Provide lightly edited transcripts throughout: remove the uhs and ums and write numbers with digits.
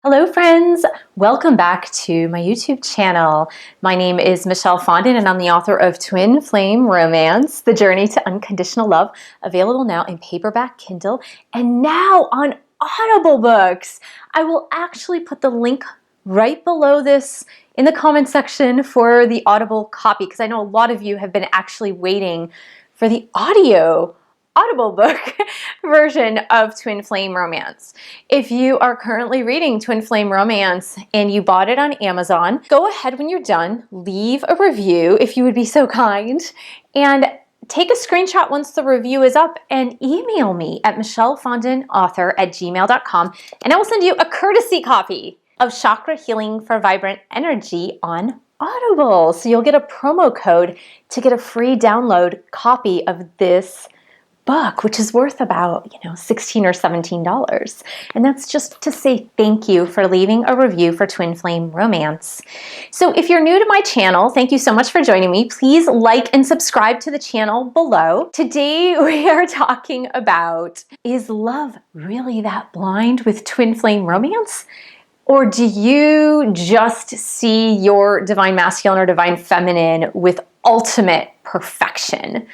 Hello friends, welcome back to my YouTube channel. My name is Michelle Fondin and I'm the author of Twin Flame Romance, The Journey to Unconditional Love, available now in paperback, Kindle, and now on Audible books. I will actually put the link right below this in the comment section for the Audible copy because I know a lot of you have been actually waiting for the Audible book version of Twin Flame Romance. If you are currently reading Twin Flame Romance and you bought it on Amazon, go ahead when you're done, leave a review if you would be so kind, and take a screenshot once the review is up and email me at michellefondinauthor@gmail.com and I will send you a courtesy copy of Chakra Healing for Vibrant Energy on Audible. So you'll get a promo code to get a free download copy of this book, which is worth about, $16 or $17. And that's just to say thank you for leaving a review for Twin Flame Romance. So if you're new to my channel, thank you so much for joining me. Please like and subscribe to the channel below. Today we are talking about, is love really that blind with Twin Flame Romance? Or do you just see your divine masculine or divine feminine with ultimate perfection?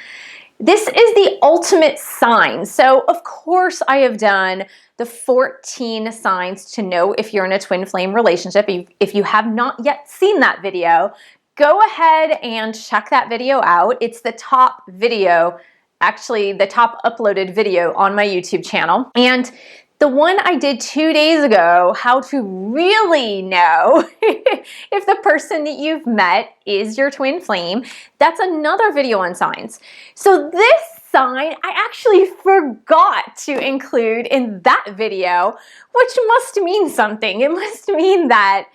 This is the ultimate sign. So of course I have done the 14 signs to know if you're in a twin flame relationship. If you have not yet seen that video, go ahead and check that video out. It's the top video, actually the top uploaded video on my YouTube channel. And the one I did 2 days ago, how to really know if the person that you've met is your twin flame, that's another video on signs. So this sign I actually forgot to include in that video, which must mean something. It must mean that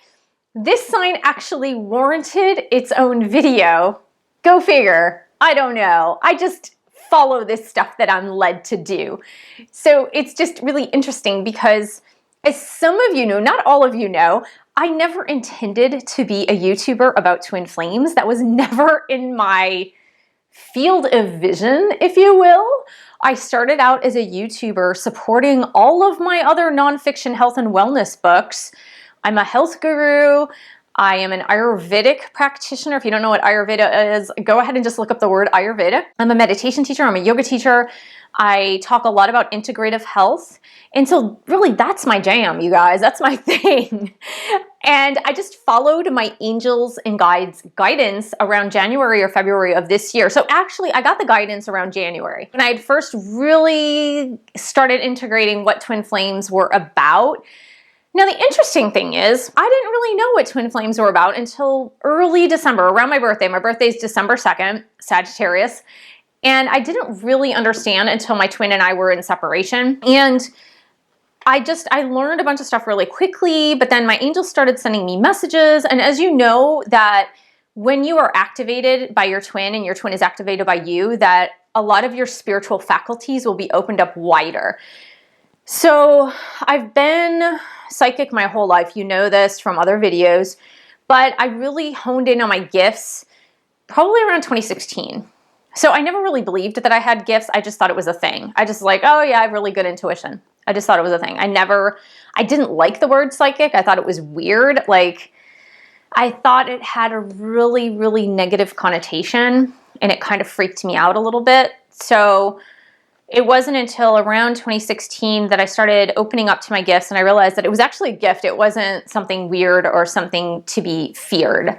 this sign actually warranted its own video. Go figure. I don't know. I just follow this stuff that I'm led to do. So it's just really interesting because as some of you know, not all of you know, I never intended to be a YouTuber about twin flames. That was never in my field of vision, if you will. I started out as a YouTuber supporting all of my other nonfiction health and wellness books. I'm a health guru. I am an Ayurvedic practitioner. If you don't know what Ayurveda is, go ahead and just look up the word Ayurveda. I'm a meditation teacher. I'm a yoga teacher. I talk a lot about integrative health. And so really that's my jam, you guys. That's my thing. And I just followed my angels and guides guidance around January or February of this year. So actually I got the guidance around January. When I had first really started integrating what twin flames were about. Now, the interesting thing is, I didn't really know what twin flames were about until early December, around my birthday. My birthday is December 2nd, Sagittarius. And I didn't really understand until my twin and I were in separation. And I learned a bunch of stuff really quickly, but then my angels started sending me messages. And as you know, that when you are activated by your twin and your twin is activated by you, that a lot of your spiritual faculties will be opened up wider. So I've been psychic my whole life. You know this from other videos, but I really honed in on my gifts probably around 2016. So I never really believed that I had gifts. I just thought it was a thing. I just like, oh yeah, I have really good intuition. I just thought it was a thing. I didn't like the word psychic. I thought it was weird. Like I thought it had a really, really negative connotation and it kind of freaked me out a little bit. So it wasn't until around 2016 that I started opening up to my gifts and I realized that it was actually a gift. It wasn't something weird or something to be feared.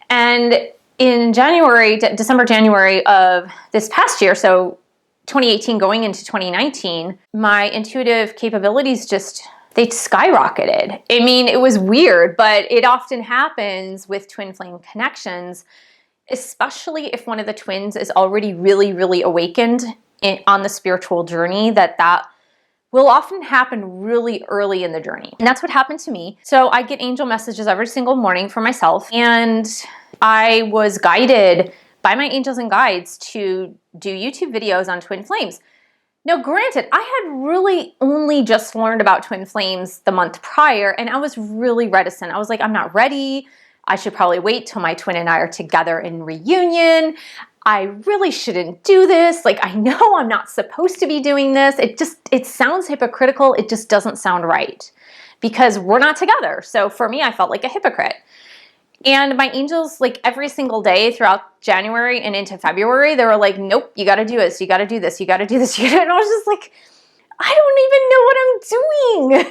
And in December, January of this past year, so 2018 going into 2019, my intuitive capabilities they skyrocketed. I mean, it was weird, but it often happens with twin flame connections, especially if one of the twins is already really, really awakened on the spiritual journey, that will often happen really early in the journey. And that's what happened to me. So I get angel messages every single morning for myself. And I was guided by my angels and guides to do YouTube videos on twin flames. Now, granted, I had really only just learned about twin flames the month prior, and I was really reticent. I was like, I'm not ready. I should probably wait till my twin and I are together in reunion. I really shouldn't do this. Like, I know I'm not supposed to be doing this. It sounds hypocritical. It just doesn't sound right. because we're not together. So for me, I felt like a hypocrite. And my angels, like every single day throughout January and into February, they were like, nope, you got to do this. You got to do this. You got to do this. And I was just like, I don't even know what I'm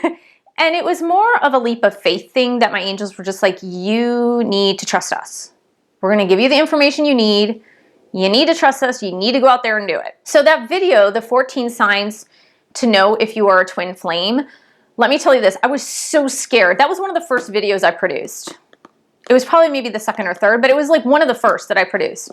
doing. And it was more of a leap of faith thing that my angels were just like, you need to trust us. We're going to give you the information you need. You need to trust us. You need to go out there and do it. So that video, the 14 signs to know if you are a twin flame, let me tell you this, I was so scared. That was one of the first videos I produced. It was probably maybe the second or third, but it was like one of the first that I produced.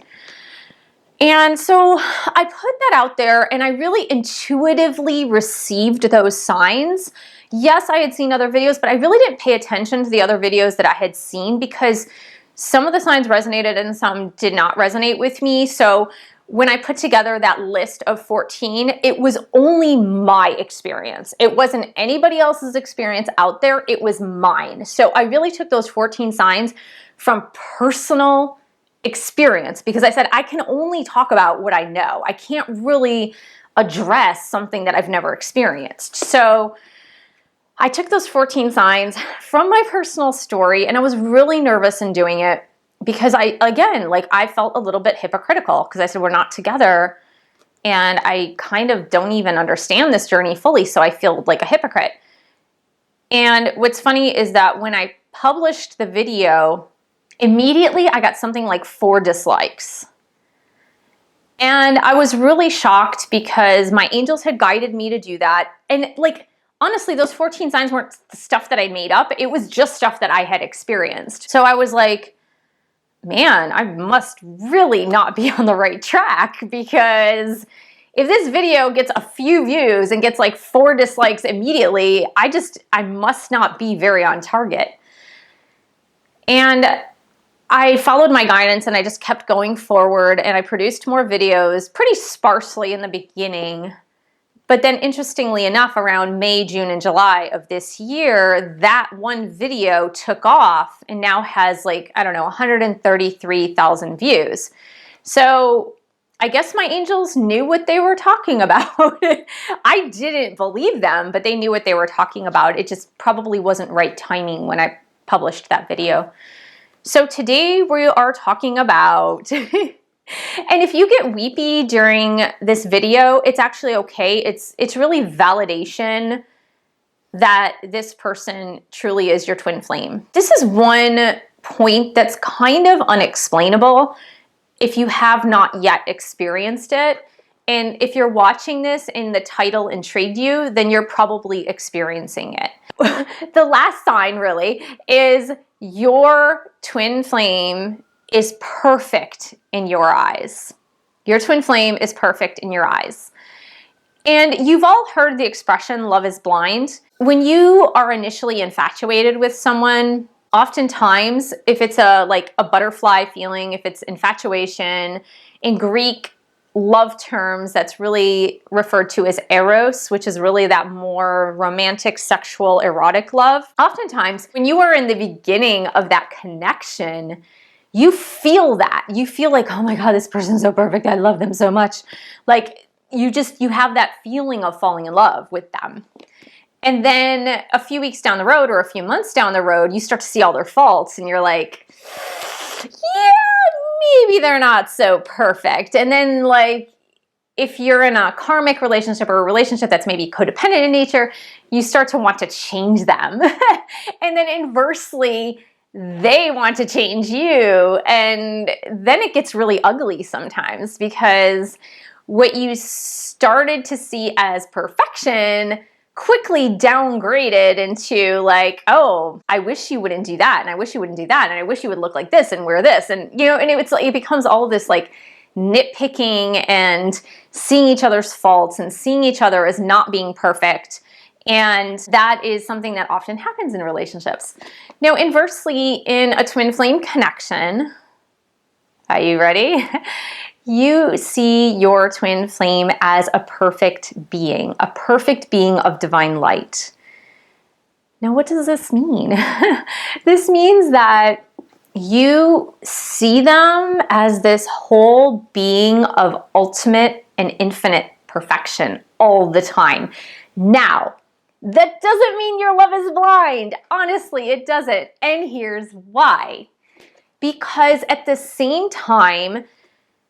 And so I put that out there and I really intuitively received those signs. Yes, I had seen other videos, but I really didn't pay attention to the other videos that I had seen because some of the signs resonated and some did not resonate with me. So when I put together that list of 14, it was only my experience. It wasn't anybody else's experience out there. It was mine. So I really took those 14 signs from personal experience because I said, I can only talk about what I know. I can't really address something that I've never experienced. So I took those 14 signs from my personal story and I was really nervous in doing it because I felt a little bit hypocritical because I said, we're not together and I kind of don't even understand this journey fully. So I feel like a hypocrite. And what's funny is that when I published the video, immediately I got something like 4 dislikes. And I was really shocked because my angels had guided me to do that. And like, honestly, those 14 signs weren't the stuff that I made up. It was just stuff that I had experienced. So I was like, man, I must really not be on the right track because if this video gets a few views and gets like 4 dislikes immediately, I must not be very on target. And I followed my guidance and I just kept going forward and I produced more videos pretty sparsely in the beginning. But then interestingly enough, around May, June, and July of this year, that one video took off and now has like, I don't know, 133,000 views. So I guess my angels knew what they were talking about. I didn't believe them, but they knew what they were talking about. It just probably wasn't right timing when I published that video. So today we are talking about and if you get weepy during this video, it's actually okay. It's really validation that this person truly is your twin flame. This is one point that's kind of unexplainable if you have not yet experienced it. And if you're watching this and the title intrigued you, then you're probably experiencing it. The last sign really is your twin flame is perfect in your eyes. Your twin flame is perfect in your eyes. And you've all heard the expression, love is blind. When you are initially infatuated with someone, oftentimes, if it's a butterfly feeling, if it's infatuation, in Greek love terms, that's really referred to as eros, which is really that more romantic, sexual, erotic love. Oftentimes, when you are in the beginning of that connection, you feel that. You feel like, oh my God, this person's so perfect. I love them so much. Like you have that feeling of falling in love with them. And then a few weeks down the road or a few months down the road, you start to see all their faults and you're like, yeah, maybe they're not so perfect. And then like, if you're in a karmic relationship or a relationship that's maybe codependent in nature, you start to want to change them. And then inversely, they want to change you. And then it gets really ugly sometimes because what you started to see as perfection quickly downgraded into like, oh, I wish you wouldn't do that. And I wish you wouldn't do that. And I wish you would look like this and wear this. And, you know, and it's like, it becomes all this like nitpicking and seeing each other's faults and seeing each other as not being perfect. And that is something that often happens in relationships. Now, inversely, in a twin flame connection, are you ready? You see your twin flame as a perfect being of divine light. Now, what does this mean? This means that you see them as this whole being of ultimate and infinite perfection all the time. Now, That doesn't mean your love is blind. Honestly, it doesn't. And here's why. Because at the same time,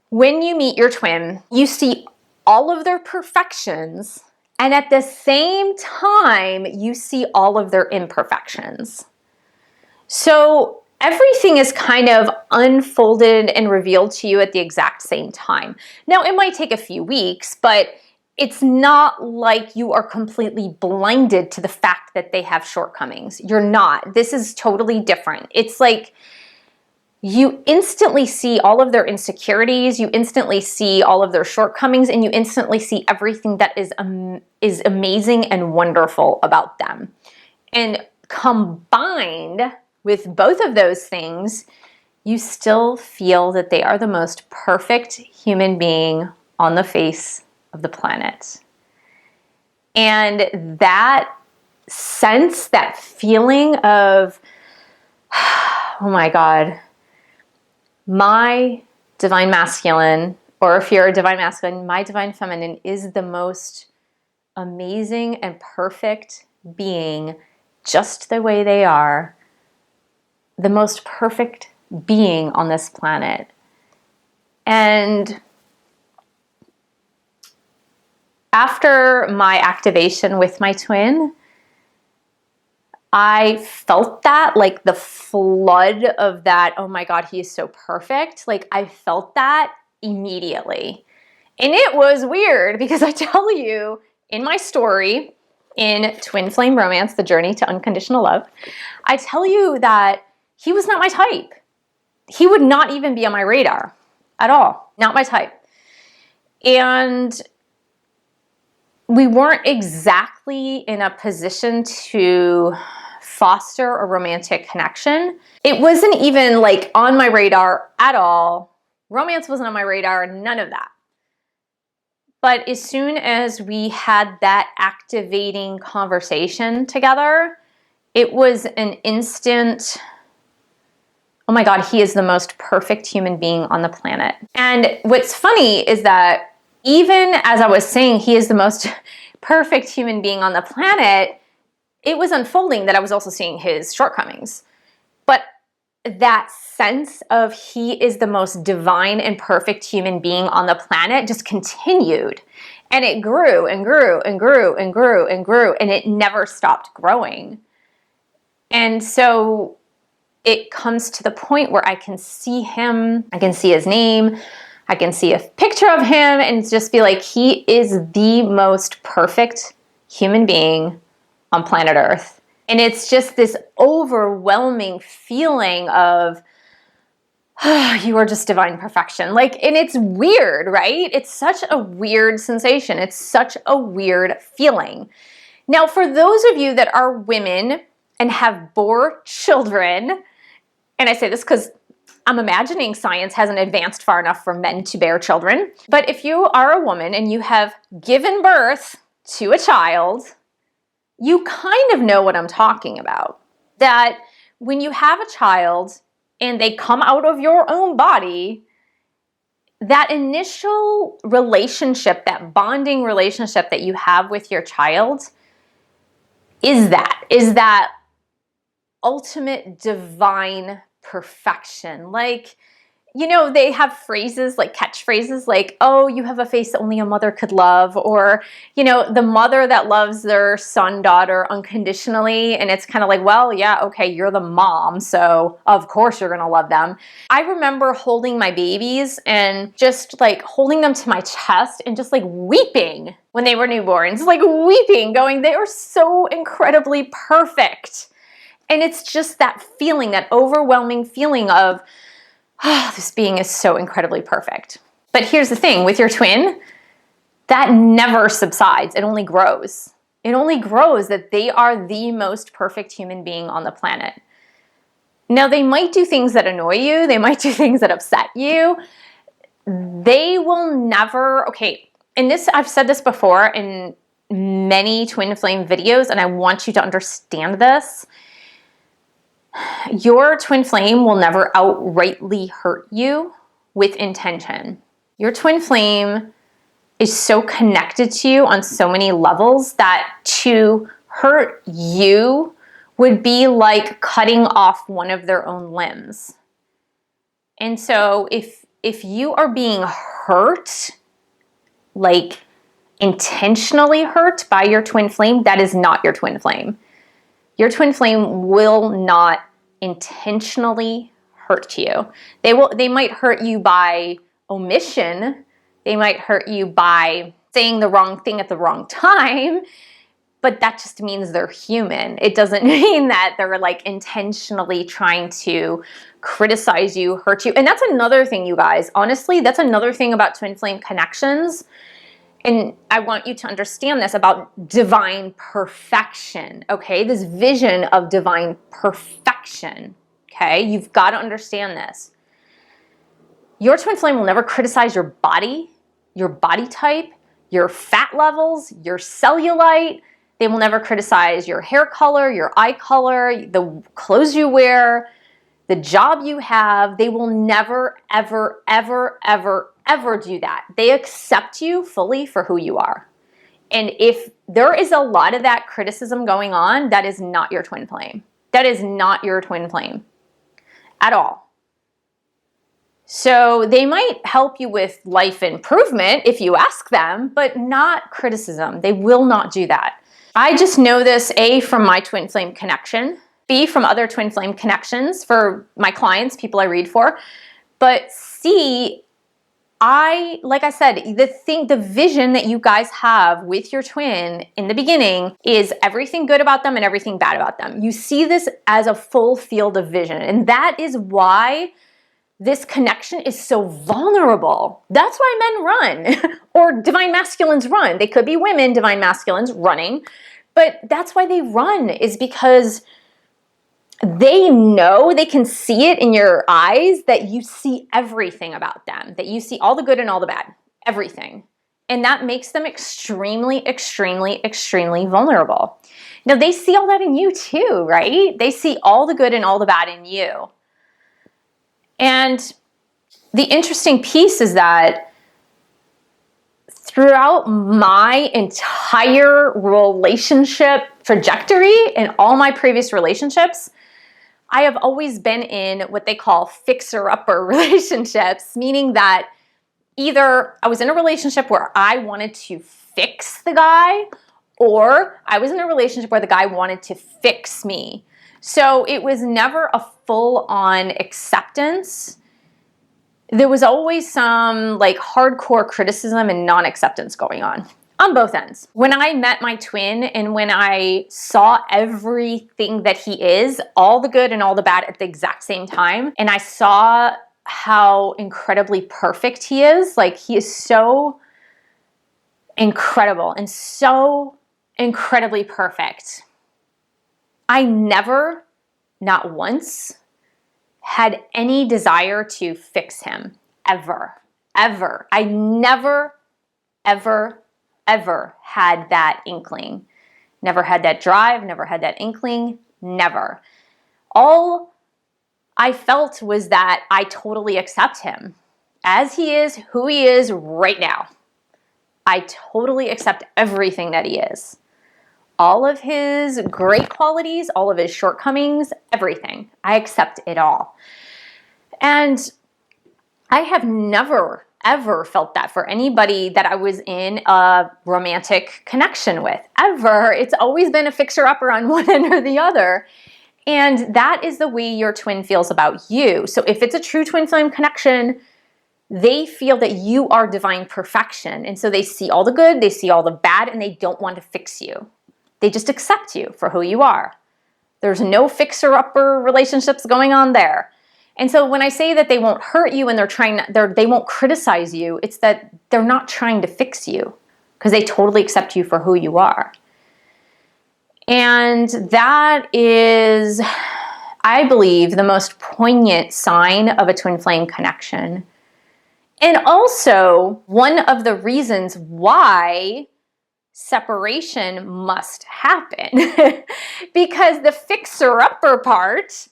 when you meet your twin, you see all of their perfections, and at the same time, you see all of their imperfections. So everything is kind of unfolded and revealed to you at the exact same time. Now, it might take a few weeks, but it's not like you are completely blinded to the fact that they have shortcomings. You're not. This is totally different. It's like you instantly see all of their insecurities, you instantly see all of their shortcomings, and you instantly see everything that is amazing and wonderful about them. And combined with both of those things, you still feel that they are the most perfect human being on the face of the planet. And that sense, that feeling of, oh my God, my divine masculine, or if you're a divine masculine, my divine feminine is the most amazing and perfect being just the way they are, the most perfect being on this planet. And after my activation with my twin, I felt that, like the flood of that, oh my God, he is so perfect. Like I felt that immediately. And it was weird because I tell you in my story, in Twin Flame Romance, The Journey to Unconditional Love, I tell you that he was not my type. He would not even be on my radar at all. Not my type. And we weren't exactly in a position to foster a romantic connection. It wasn't even like on my radar at all. Romance wasn't on my radar, none of that. But as soon as we had that activating conversation together, it was an instant, oh my God, he is the most perfect human being on the planet. And what's funny is that even as I was saying he is the most perfect human being on the planet, it was unfolding that I was also seeing his shortcomings. But that sense of he is the most divine and perfect human being on the planet just continued. And it grew and grew and grew and grew and grew, and it never stopped growing. And so it comes to the point where I can see him, I can see his name, I can see a picture of him and just be like, he is the most perfect human being on planet Earth. And it's just this overwhelming feeling of, oh, you are just divine perfection. Like, and it's weird, right? It's such a weird sensation. It's such a weird feeling. Now, for those of you that are women and have bore children, and I say this because I'm imagining science hasn't advanced far enough for men to bear children. But if you are a woman and you have given birth to a child, you kind of know what I'm talking about. That when you have a child and they come out of your own body, that initial relationship, that bonding relationship that you have with your child is that ultimate divine perfection. Like, you know, they have phrases like catchphrases like, oh, you have a face only a mother could love, or, you know, the mother that loves their son, daughter unconditionally. And it's kind of like, well, yeah, okay, you're the mom, so of course you're gonna love them. I remember holding my babies and just like holding them to my chest and just like weeping when they were newborns, like weeping, going, they are so incredibly perfect. And it's just that feeling, that overwhelming feeling of, oh, this being is so incredibly perfect. But here's the thing, with your twin, that never subsides. It only grows. It only grows that they are the most perfect human being on the planet. Now, they might do things that annoy you. They might do things that upset you. They will never, okay, and this, I've said this before in many twin flame videos, and I want you to understand this. Your twin flame will never outrightly hurt you with intention. Your twin flame is so connected to you on so many levels that to hurt you would be like cutting off one of their own limbs. And so if you are being hurt, like intentionally hurt by your twin flame, that is not your twin flame. Your twin flame will not intentionally hurt you. They might hurt you by omission. They might hurt you by saying the wrong thing at the wrong time, but that just means they're human. It doesn't mean that they're like intentionally trying to criticize you, hurt you. And that's another thing, you guys. Honestly, that's another thing about twin flame connections. And I want you to understand this about divine perfection, okay? This vision of divine perfection, okay? You've got to understand this. Your twin flame will never criticize your body type, your fat levels, your cellulite. They will never criticize your hair color, your eye color, the clothes you wear, the job you have. They will never, ever, ever, ever, ever do that. They accept you fully for who you are. And if there is a lot of that criticism going on, that is not your twin flame. That is not your twin flame at all. So they might help you with life improvement if you ask them, but not criticism. They will not do that. I just know this, A, from my twin flame connection, B, from other twin flame connections for my clients, people I read for, but C, like I said, the vision that you guys have with your twin in the beginning is everything good about them and everything bad about them. You see this as a full field of vision, and that is why this connection is so vulnerable. That's why men run, or divine masculines run. They could be women, divine masculines running, but that's why they run, is because they know, they can see it in your eyes that you see everything about them, that you see all the good and all the bad, everything. And that makes them extremely, extremely, extremely vulnerable. Now, they see all that in you too, right? They see all the good and all the bad in you. And the interesting piece is that throughout my entire relationship trajectory and all my previous relationships, I have always been in what they call fixer-upper relationships, meaning that either I was in a relationship where I wanted to fix the guy, or I was in a relationship where the guy wanted to fix me. So it was never a full-on acceptance. There was always some like hardcore criticism and non-acceptance going on both ends. When I met my twin and when I saw everything that he is, all the good and all the bad at the exact same time, and I saw how incredibly perfect he is, like he is so incredible and so incredibly perfect. I never, not once, had any desire to fix him, ever, ever. I never, ever, ever had that inkling. Never had that drive, never had that inkling, never. All I felt was that I totally accept him as he is, who he is right now. I totally accept everything that he is. All of his great qualities, all of his shortcomings, everything. I accept it all. And I have never, ever felt that for anybody that I was in a romantic connection with, ever. It's always been a fixer-upper on one end or the other. And that is the way your twin feels about you. So if it's a true twin flame connection, they feel that you are divine perfection. And so they see all the good, they see all the bad, and they don't want to fix you. They just accept you for who you are. There's no fixer-upper relationships going on there. And so when I say that they won't hurt you and they won't criticize you, it's that they're not trying to fix you because they totally accept you for who you are. And that is, I believe, the most poignant sign of a twin flame connection. And also one of the reasons why separation must happen because the fixer-upper part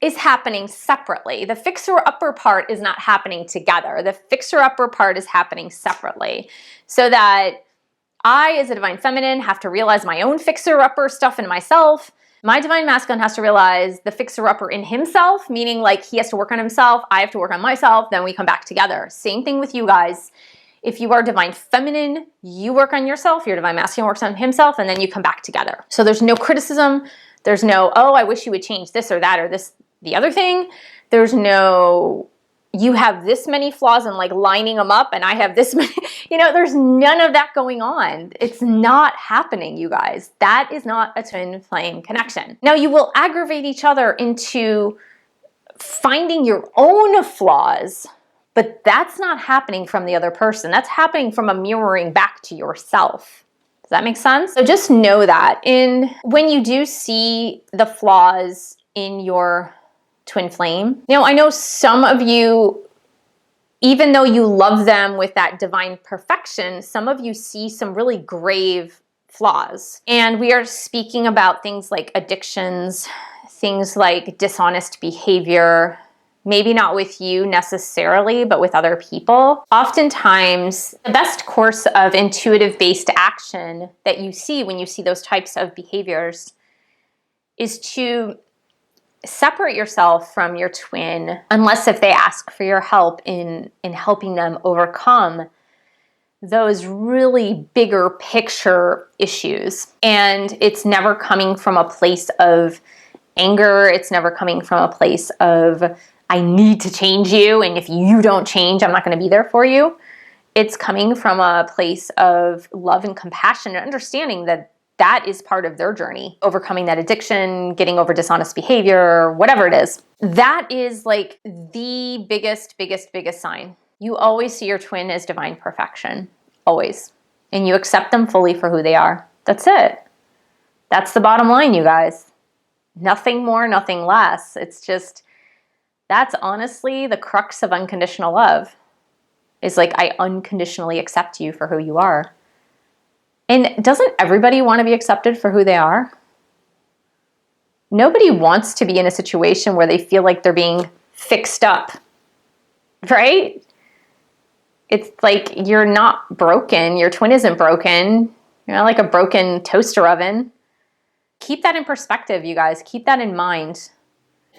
is happening separately. The fixer-upper part is not happening together. The fixer-upper part is happening separately so that I, as a divine feminine, have to realize my own fixer-upper stuff in myself. My divine masculine has to realize the fixer-upper in himself, meaning like he has to work on himself, I have to work on myself, then we come back together. Same thing with you guys. If you are divine feminine, you work on yourself, your divine masculine works on himself, and then you come back together. So there's no criticism. There's no, oh, I wish you would change this or that or this, the other thing. There's no, you have this many flaws and like lining them up and I have this many, there's none of that going on. It's not happening, you guys. That is not a twin flame connection. Now you will aggravate each other into finding your own flaws, but that's not happening from the other person. That's happening from a mirroring back to yourself. Does that make sense? So just know that when you do see the flaws in your twin flame. Now, I know some of you, even though you love them with that divine perfection, some of you see some really grave flaws. And we are speaking about things like addictions, things like dishonest behavior, maybe not with you necessarily, but with other people. Oftentimes, the best course of intuitive-based action that you see when you see those types of behaviors is to separate yourself from your twin, unless if they ask for your help in helping them overcome those really bigger picture issues. And it's never coming from a place of anger. It's never coming from a place of, I need to change you, and if you don't change, I'm not going to be there for you. It's coming from a place of love and compassion and understanding that that is part of their journey, overcoming that addiction, getting over dishonest behavior, whatever it is. That is like the biggest sign. You always see your twin as divine perfection, always. And you accept them fully for who they are. That's it. That's the bottom line, you guys. Nothing more, nothing less. It's just, that's honestly the crux of unconditional love. Is like, I unconditionally accept you for who you are. And doesn't everybody want to be accepted for who they are? Nobody wants to be in a situation where they feel like they're being fixed up, right? It's like you're not broken. Your twin isn't broken. You're not like a broken toaster oven. Keep that in perspective, you guys. Keep that in mind.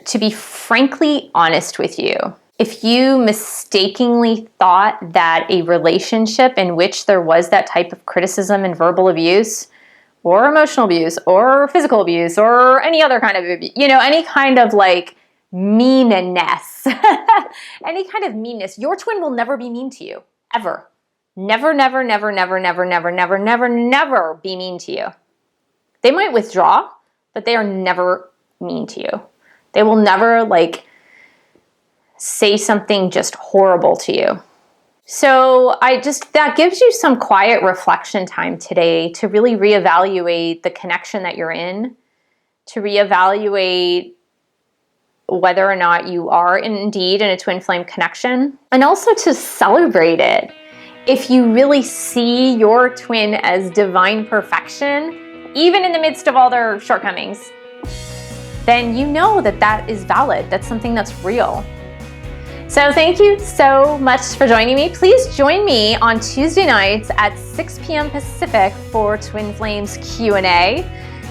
To be frankly honest with you, if you mistakenly thought that a relationship in which there was that type of criticism and verbal abuse or emotional abuse or physical abuse or any other kind of abuse, any kind of like meanness, any kind of meanness, your twin will never be mean to you, ever. Never, never, never, never, never, never, never, never, never be mean to you. They might withdraw, but they are never mean to you. They will never say something just horrible to you. So that gives you some quiet reflection time today to really reevaluate the connection that you're in, to reevaluate whether or not you are indeed in a twin flame connection, and also to celebrate it. If you really see your twin as divine perfection, even in the midst of all their shortcomings, then you know that that is valid. That's something that's real. So thank you so much for joining me. Please join me on Tuesday nights at 6 p.m. Pacific for Twin Flames Q&A.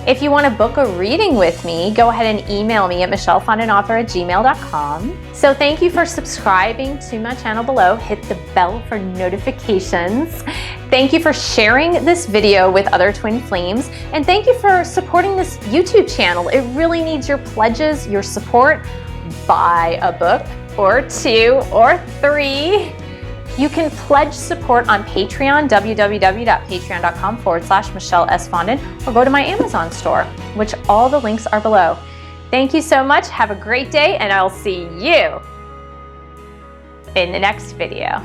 If you want to book a reading with me, go ahead and email me at michellefondinauthor@gmail.com. So thank you for subscribing to my channel below. Hit the bell for notifications. Thank you for sharing this video with other twin flames. And thank you for supporting this YouTube channel. It really needs your pledges, your support. Buy a book or 2 or 3. You can pledge support on Patreon, www.patreon.com/MichelleFondin, or go to my Amazon store, which all the links are below. Thank you so much. Have a great day, and I'll see you in the next video.